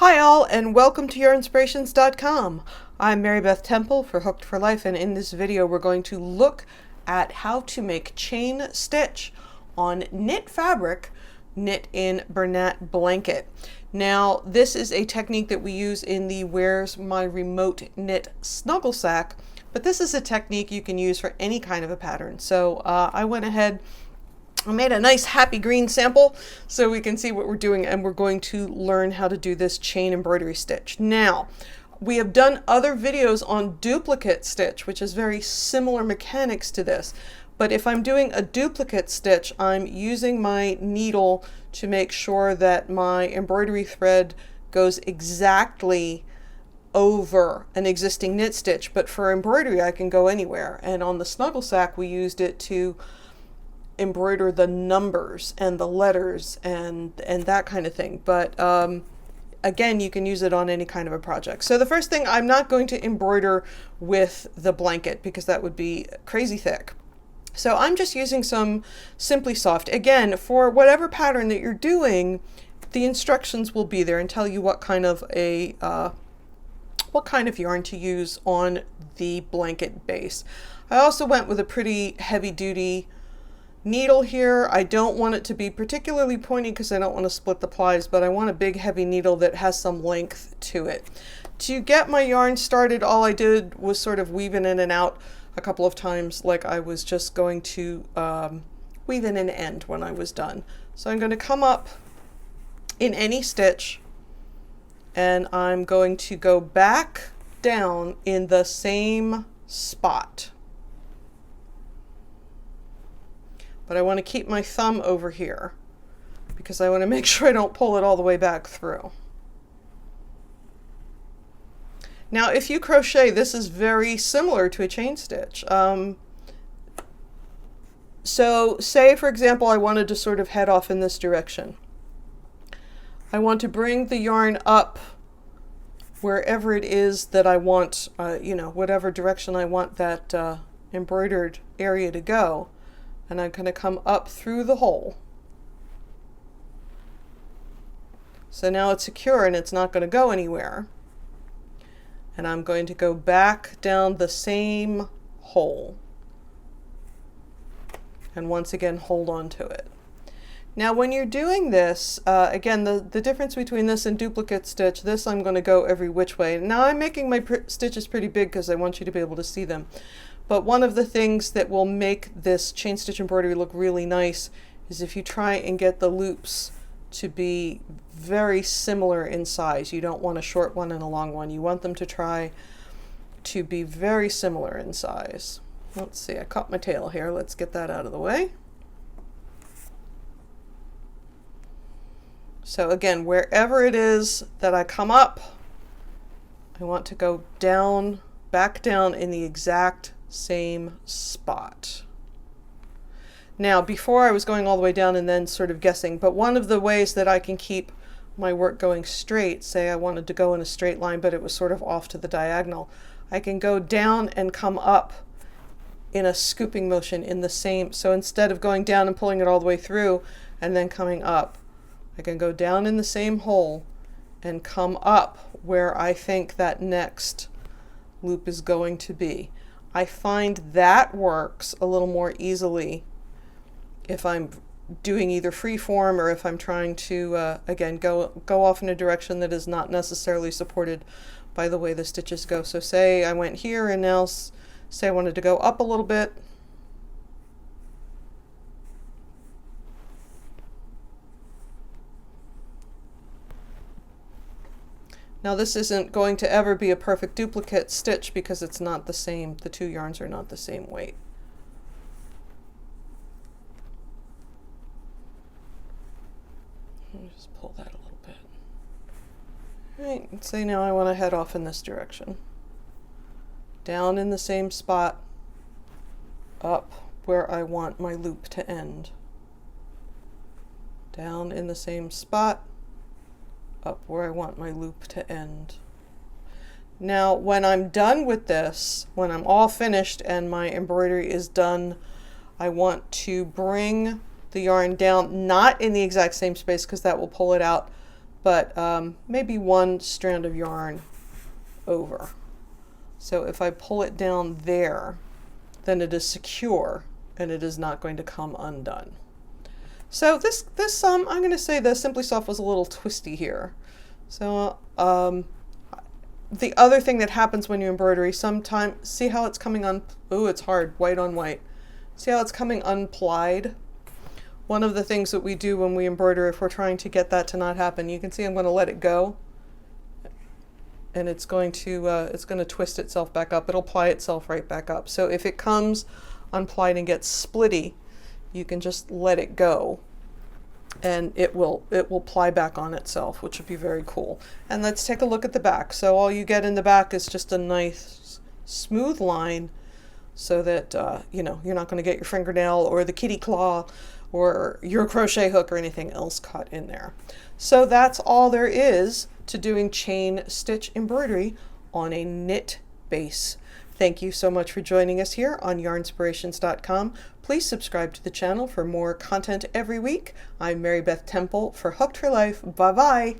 Hi all, and welcome to Yarnspirations.com. I'm Mary Beth Temple for Hooked for Life, and in this video we're going to look at how to make chain stitch on knit fabric, knit in Bernat blanket. Now this is a technique that we use in the Where's My Remote Knit Snuggle Sack, but this is a technique you can use for any kind of a pattern. So I went ahead, I made a nice happy green sample so we can see what we're doing, and we're going to learn how to do this chain embroidery stitch. Now, we have done other videos on duplicate stitch, which is very similar mechanics to this. But if I'm doing a duplicate stitch, I'm using my needle to make sure that my embroidery thread goes exactly over an existing knit stitch. But for embroidery, I can go anywhere. And on the snuggle sack, we used it to embroider the numbers and the letters and that kind of thing. But again, you can use it on any kind of a project. So the first thing, I'm not going to embroider with the blanket because that would be crazy thick. So I'm just using some Simply Soft. Again, for whatever pattern that you're doing, the instructions will be there and tell you what kind of a yarn to use on the blanket base. I also went with a pretty heavy duty needle here. I don't want it to be particularly pointy because I don't want to split the plies, but I want a big heavy needle that has some length to it. To get my yarn started, all I did was sort of weave in and out a couple of times, like I was just going to weave in an end when I was done. So I'm going to come up in any stitch and I'm going to go back down in the same spot. But I want to keep my thumb over here because I want to make sure I don't pull it all the way back through. Now, if you crochet, this is very similar to a chain stitch. So say, for example, I wanted to sort of head off in this direction. I want to bring the yarn up wherever it is that I want, whatever direction I want that embroidered area to go. And I'm going to come up through the hole. So now it's secure and it's not going to go anywhere. And I'm going to go back down the same hole. And once again, hold on to it. Now when you're doing this, again, the difference between this and duplicate stitch, this I'm going to go every which way. Now I'm making my stitches pretty big because I want you to be able to see them. But one of the things that will make this chain stitch embroidery look really nice is if you try and get the loops to be very similar in size. You don't want a short one and a long one. You want them to try to be very similar in size. Let's see, I caught my tail here. Let's get that out of the way. So again, wherever it is that I come up, I want to go down, back down in the exact same spot. Now, before I was going all the way down and then sort of guessing, but one of the ways that I can keep my work going straight, say I wanted to go in a straight line but it was sort of off to the diagonal, I can go down and come up in a scooping motion in the same, so instead of going down and pulling it all the way through and then coming up, I can go down in the same hole and come up where I think that next loop is going to be. I find that works a little more easily if I'm doing either free form or if I'm trying to, again, go off in a direction that is not necessarily supported by the way the stitches go. So say I went here and now say I wanted to go up a little bit. Now this isn't going to ever be a perfect duplicate stitch because it's not the same, the two yarns are not the same weight. Let me just pull that a little bit. All right, let's say now I want to head off in this direction. Down in the same spot, up where I want my loop to end. Down in the same spot, up where I want my loop to end. Now when I'm done with this, when I'm all finished and my embroidery is done, I want to bring the yarn down, not in the exact same space because that will pull it out, but maybe one strand of yarn over. So if I pull it down there, then it is secure and it is not going to come undone. So this I'm going to say the Simply Soft was a little twisty here. So the other thing that happens when you embroidery, sometimes, see how it's coming ooh, it's hard, white on white. See how it's coming unplied? One of the things that we do when we embroider, if we're trying to get that to not happen, you can see I'm going to let it go, and it's going to twist itself back up. It'll ply itself right back up. So if it comes unplied and gets splitty, you can just let it go, and it will ply back on itself, which would be very cool. And let's take a look at the back. So all you get in the back is just a nice smooth line, so that you know, you're not going to get your fingernail or the kitty claw or your crochet hook or anything else caught in there. So that's all there is to doing chain stitch embroidery on a knit base. Thank you so much for joining us here on Yarnspirations.com. Please subscribe to the channel for more content every week. I'm Mary Beth Temple for Hooked for Life. Bye-bye.